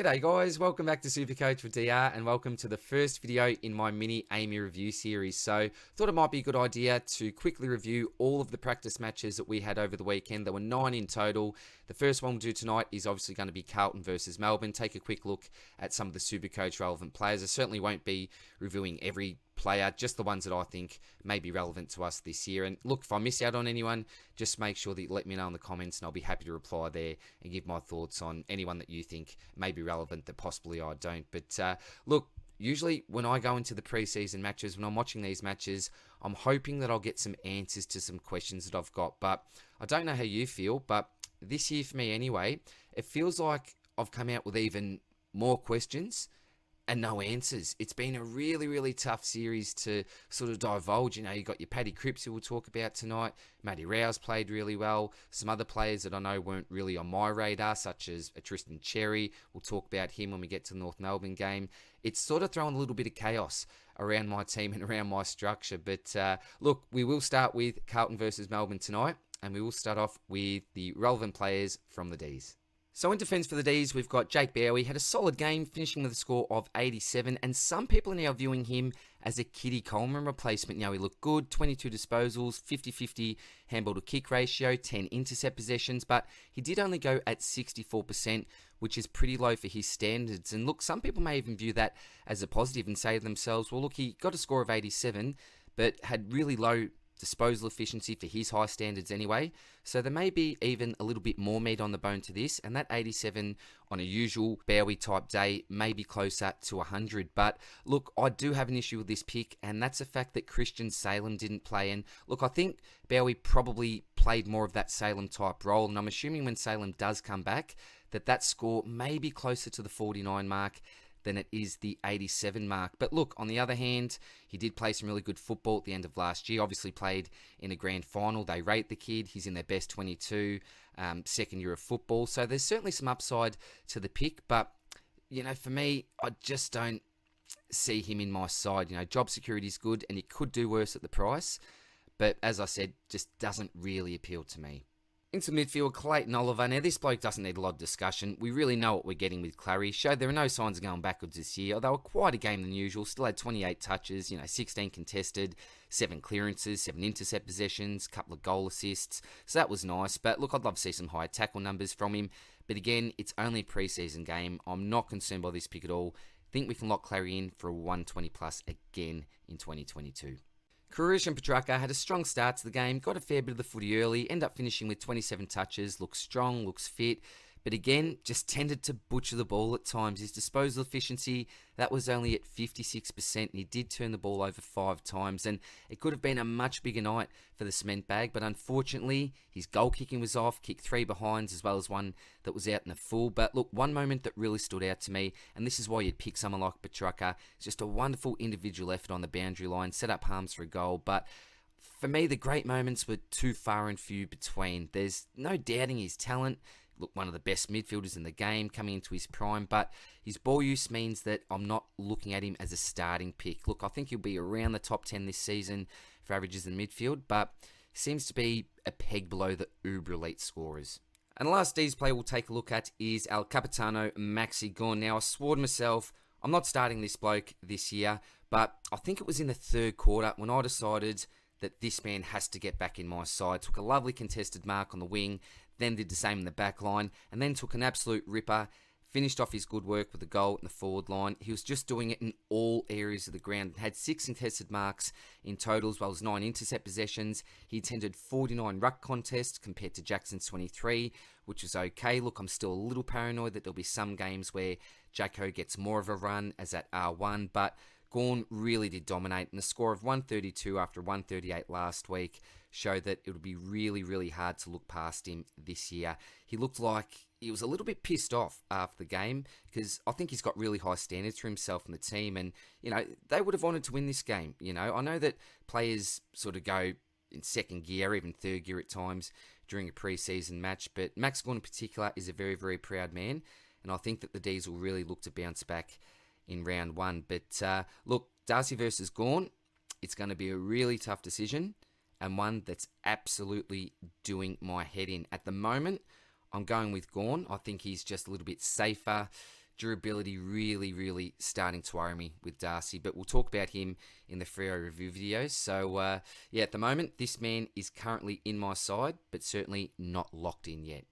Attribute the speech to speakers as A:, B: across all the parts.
A: G'day guys, welcome back to SuperCoach with DR and welcome to the first video in my mini AAMI review series. So thought it might be a good idea to quickly review all of the practice matches that we had over the weekend. There were 9 in total. The first one we'll do tonight is obviously going to be Carlton versus Melbourne. Take a quick look at some of the SuperCoach relevant players. I certainly won't be reviewing every player, just the ones that I think may be relevant to us this year. And look, if I miss out on anyone, just make sure that you let me know in the comments and I'll be happy to reply there and give my thoughts on anyone that you think may be relevant that possibly I don't. But look, usually when I go into the preseason matches, when I'm watching these matches, I'm hoping that I'll get some answers to some questions that I've got. But I don't know how you feel, but this year for me anyway, it feels like I've come out with even more questions and no answers. It's been a really, really tough series to sort of divulge. You know, you got your Paddy Crips who we'll talk about tonight. Matty Rouse played really well. Some other players that I know weren't really on my radar, such as Tristan Cheera. We'll talk about him when we get to the North Melbourne game. It's sort of throwing a little bit of chaos around my team and around my structure. But look, we will start with Carlton versus Melbourne tonight, and we will start off with the relevant players from the Ds. So in defence for the Ds, we've got Jake Bowie. Had a solid game, finishing with a score of 87, and some people are now viewing him as a Kitty Coleman replacement. Now, he looked good, 22 disposals, 50-50 handball to kick ratio, 10 intercept possessions, but he did only go at 64%, which is pretty low for his standards. And look, some people may even view that as a positive and say to themselves, well, look, he got a score of 87, but had really low disposal efficiency for his high standards anyway. So there may be even a little bit more meat on the bone to this, and that 87 on a usual Bowie type day may be closer to 100. But look, I do have an issue with this pick, and that's the fact that Christian Salem didn't play. And look, I think Bowie probably played more of that Salem type role, and I'm assuming when Salem does come back that score may be closer to the 49 mark than it is the 87 mark. But look, on the other hand, he did play some really good football at the end of last year. Obviously played in a grand final. They rate the kid. He's in their best 22, second year of football. So there's certainly some upside to the pick. But, you know, for me, I just don't see him in my side. You know, job security is good and he could do worse at the price. But as I said, just doesn't really appeal to me. Into midfield, Clayton Oliver. Now, this bloke doesn't need a lot of discussion. We really know what we're getting with Clary. Showed there are no signs of going backwards this year. They were quite a game than usual. Still had 28 touches, 16 contested, 7 clearances, 7 intercept possessions, a couple of goal assists. So that was nice. But look, I'd love to see some higher tackle numbers from him. But again, it's only a preseason game. I'm not concerned by this pick at all. Think we can lock Clary in for a 120 plus again in 2022. Crips and Petracca had a strong start to the game, got a fair bit of the footy early, ended up finishing with 27 touches, looks strong, looks fit, but again, just tended to butcher the ball at times. His disposal efficiency, that was only at 56%, and he did turn the ball over 5 times, and it could have been a much bigger night for the cement bag, but unfortunately, his goal kicking was off, kicked 3 behinds, as well as one that was out in the full. But look, one moment that really stood out to me, and this is why you'd pick someone like Petracca, it's just a wonderful individual effort on the boundary line, set up Harms for a goal, but for me, the great moments were too far and few between. There's no doubting his talent. Look, one of the best midfielders in the game coming into his prime, but his ball use means that I'm not looking at him as a starting pick. Look, I think he'll be around the top 10 this season for averages in midfield, but seems to be a peg below the uber elite scorers. And the last D's play we'll take a look at is El Capitano Maxi Goren. Now, I swore to myself, I'm not starting this bloke this year, but I think it was in the third quarter when I decided that this man has to get back in my side. Took a lovely contested mark on the wing, then did the same in the back line, and then took an absolute ripper, finished off his good work with a goal in the forward line. He was just doing it in all areas of the ground. Had 6 contested marks in total, as well as 9 intercept possessions. He attended 49 ruck contests compared to Jackson's 23, which was okay. Look, I'm still a little paranoid that there'll be some games where Jacko gets more of a run as at R1, but Gorn really did dominate, and the score of 132 after 138 last week showed that it would be really, really hard to look past him this year. He looked like he was a little bit pissed off after the game because I think he's got really high standards for himself and the team, and, they would have wanted to win this game. I know that players sort of go in second gear, even third gear at times during a pre-season match, but Max Goren in particular is a very, very proud man, and I think that the Ds will really look to bounce back in round 1. But look, Darcy versus Goren, it's going to be a really tough decision and one that's absolutely doing my head in. At the moment, I'm going with Goren. I think he's just a little bit safer, durability really starting to worry me with Darcy, but we'll talk about him in the Freo review videos. So yeah, at the moment, this man is currently in my side, but certainly not locked in yet.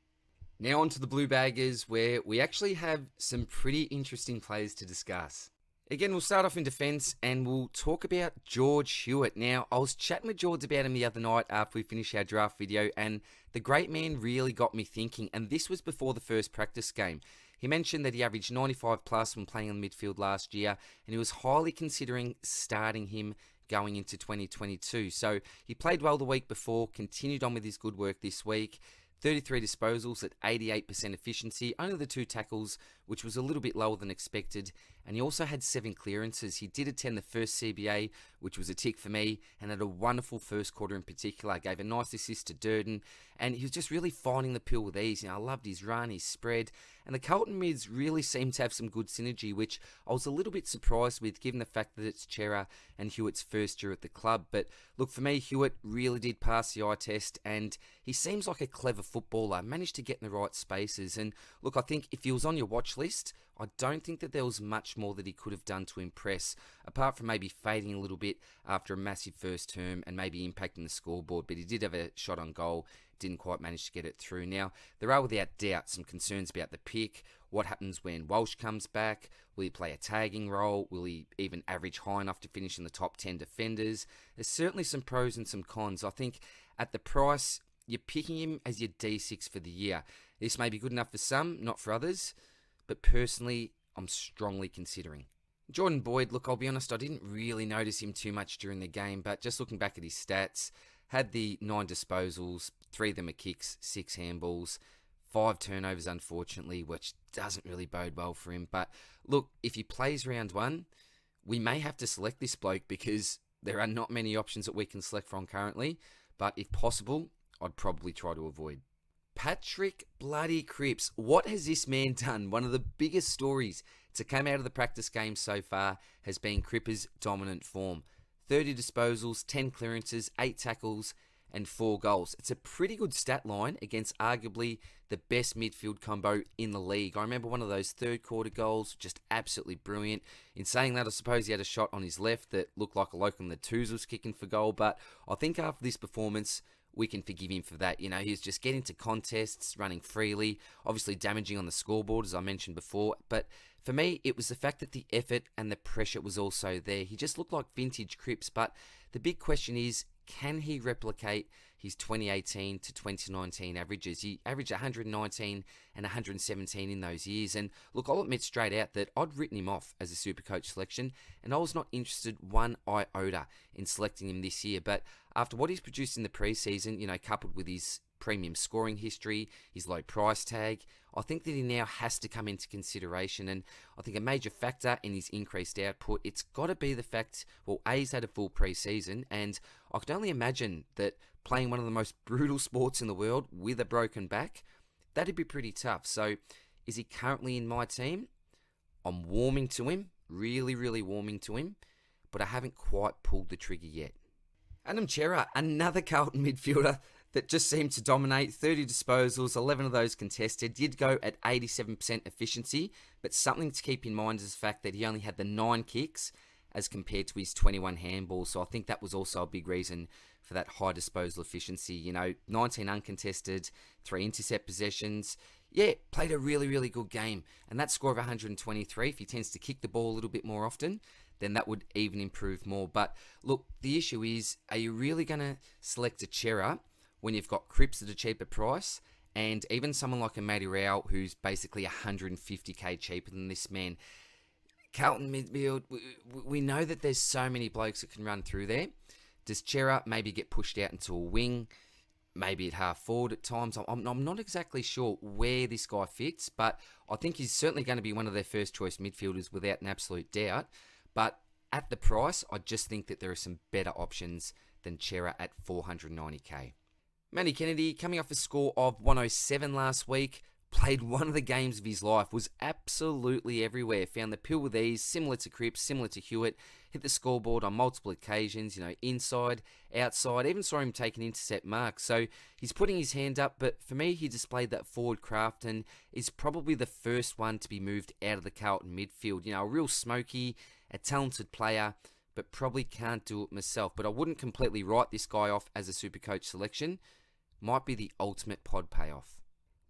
A: Now on to the Blue Baggers, where we actually have some pretty interesting players to discuss. Again, we'll start off in defence and we'll talk about George Hewett. Now, I was chatting with George about him the other night after we finished our draft video, and the great man really got me thinking, and this was before the first practice game. He mentioned that he averaged 95 plus when playing on the midfield last year, and he was highly considering starting him going into 2022. So he played well the week before, continued on with his good work this week. 33 disposals at 88% efficiency, only the 2 tackles, which was a little bit lower than expected, and he also had 7 clearances. He did attend the first CBA, which was a tick for me, and had a wonderful first quarter in particular. Gave a nice assist to Durden, and he was just really finding the pill with ease. I loved his run, his spread, and the Carlton mids really seemed to have some good synergy, which I was a little bit surprised with, given the fact that it's Cheera and Hewett's first year at the club. But look, for me, Hewett really did pass the eye test, and he seems like a clever footballer, managed to get in the right spaces. And look, I think if he was on your watch list, I don't think that there was much more that he could have done to impress, apart from maybe fading a little bit after a massive first term and maybe impacting the scoreboard. But he did have a shot on goal, didn't quite manage to get it through. Now, there are without doubt some concerns about the pick. What happens when Walsh comes back? Will he play a tagging role? Will he even average high enough to finish in the top 10 defenders? There's certainly some pros and some cons. I think at the price, you're picking him as your D6 for the year. This may be good enough for some, not for others, but personally, I'm strongly considering. Jordan Boyd, look, I'll be honest, I didn't really notice him too much during the game, but just looking back at his stats, had the 9 disposals, 3 of them are kicks, 6 handballs, 5 turnovers, unfortunately, which doesn't really bode well for him. But look, if he plays round 1, we may have to select this bloke because there are not many options that we can select from currently, but if possible, I'd probably try to avoid. Patrick bloody Crips. What has this man done? One of the biggest stories to come out of the practice game so far has been Cripps' dominant form. 30 disposals, 10 clearances, 8 tackles, and 4 goals. It's a pretty good stat line against arguably the best midfield combo in the league. I remember one of those third quarter goals, just absolutely brilliant. In saying that, I suppose he had a shot on his left that looked like a local in the twos was kicking for goal, but I think after this performance, we can forgive him for that. You know, he was just getting to contests, running freely, obviously damaging on the scoreboard, as I mentioned before. But for me, it was the fact that the effort and the pressure was also there. He just looked like vintage Crips. But the big question is, can he replicate his 2018 to 2019 averages? He averaged 119 and 117 in those years. And look, I'll admit straight out that I'd written him off as a SuperCoach selection, and I was not interested one iota in selecting him this year. But after what he's produced in the preseason, you know, coupled with his premium scoring history, his low price tag, I think that he now has to come into consideration. And I think a major factor in his increased output, it's got to be the fact, well, A, he's had a full preseason, and I can only imagine that playing one of the most brutal sports in the world with a broken back, that'd be pretty tough. So is he currently in my team? I'm warming to him, really warming to him, but I haven't quite pulled the trigger yet. Adam Cheera, another Carlton midfielder that just seemed to dominate. 30 disposals, 11 of those contested. Did go at 87% efficiency, but something to keep in mind is the fact that he only had the 9 kicks as compared to his 21 handballs. So I think that was also a big reason for that high disposal efficiency. You know, 19 uncontested, 3 intercept possessions. Yeah, played a really good game. And that score of 123, if he tends to kick the ball a little bit more often, then that would even improve more. But look, the issue is, are you really going to select a Cheera when you've got Crips at a cheaper price, and even someone like a Matty Rowell who's basically 150k cheaper than this man? Carlton midfield, we know that there's so many blokes that can run through there. Does Cheera maybe get pushed out into a wing, maybe at half forward at times? I'm not exactly sure where this guy fits, but I think he's certainly going to be one of their first choice midfielders without an absolute doubt. But at the price, I just think that there are some better options than Cheera at 490k. Manny Kennedy coming off a score of 107 last week, played one of the games of his life, was absolutely everywhere, found the pill with ease, similar to Crips, similar to Hewett, hit the scoreboard on multiple occasions, inside, outside, even saw him take an intercept mark. So he's putting his hand up, but for me, he displayed that forward craft and is probably the first one to be moved out of the Carlton midfield. A real smoky, a talented player, but probably can't do it myself. But I wouldn't completely write this guy off as a SuperCoach selection. Might be the ultimate pod payoff.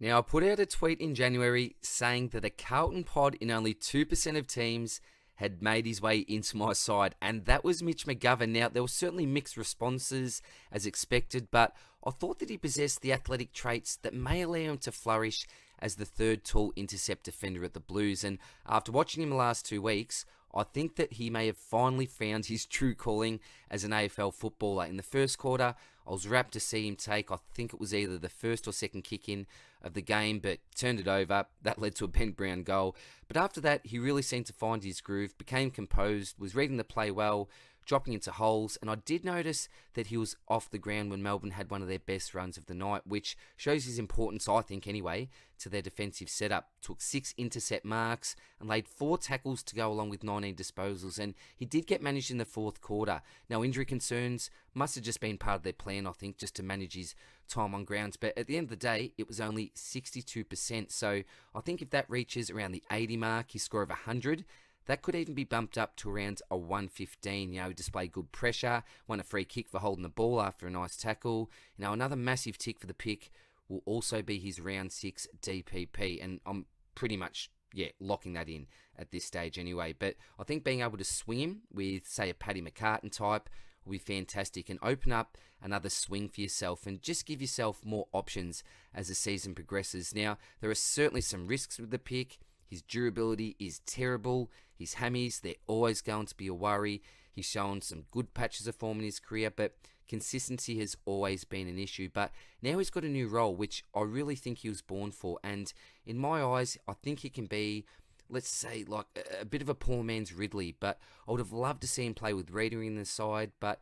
A: Now, I put out a tweet in January saying that a Carlton pod in only 2% of teams had made his way into my side, and that was Mitch McGovern. Now, there were certainly mixed responses as expected, but I thought that he possessed the athletic traits that may allow him to flourish as the third tall intercept defender at the Blues. And after watching him the last 2 weeks, I think that he may have finally found his true calling as an AFL footballer. In the first quarter, I was rapt to see him take, I think it was either the first or second kick in of the game, but turned it over. That led to a Ben Brown goal. But after that, he really seemed to find his groove, became composed, was reading the play well, dropping into holes, and I did notice that he was off the ground when Melbourne had one of their best runs of the night, which shows his importance, I think anyway, to their defensive setup. Took 6 intercept marks and laid 4 tackles to go along with 19 disposals, and he did get managed in the fourth quarter. Now, injury concerns must have just been part of their plan, I think, just to manage his time on grounds, but at the end of the day, it was only 62%, so I think if that reaches around the 80 mark, his score of 100, that could even be bumped up to around a 115. He displayed good pressure, won a free kick for holding the ball after a nice tackle. Another massive tick for the pick will also be his round 6 DPP, and I'm pretty much, locking that in at this stage anyway. But I think being able to swing him with, say, a Paddy McCartan type will be fantastic and open up another swing for yourself and just give yourself more options as the season progresses. Now, there are certainly some risks with the pick. His durability is terrible. His hammies, they're always going to be a worry. He's shown some good patches of form in his career, but consistency has always been an issue. But now he's got a new role, which I really think he was born for. And in my eyes, I think he can be, let's say, like a bit of a poor man's Ridley. But I would have loved to see him play with Reader in the side. But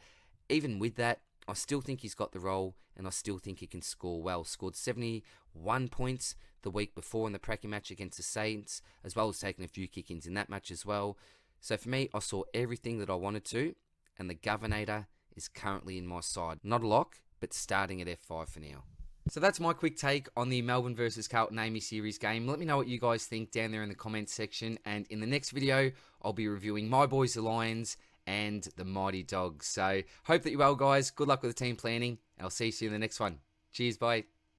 A: even with that, I still think he's got the role, and I still think he can score well. Scored 71 points the week before in the Petracca match against the Saints, as well as taking a few kick-ins in that match as well. So for me, I saw everything that I wanted to, and the Governator is currently in my side. Not a lock, but starting at F5 for now. So that's my quick take on the Melbourne versus Carlton AAMI series game. Let me know what you guys think down there in the comments section, and in the next video, I'll be reviewing my boys the Lions and the Mighty Dogs. So hope that you're well, guys. Good luck with the team planning. I'll see you in the next one. Cheers, bye.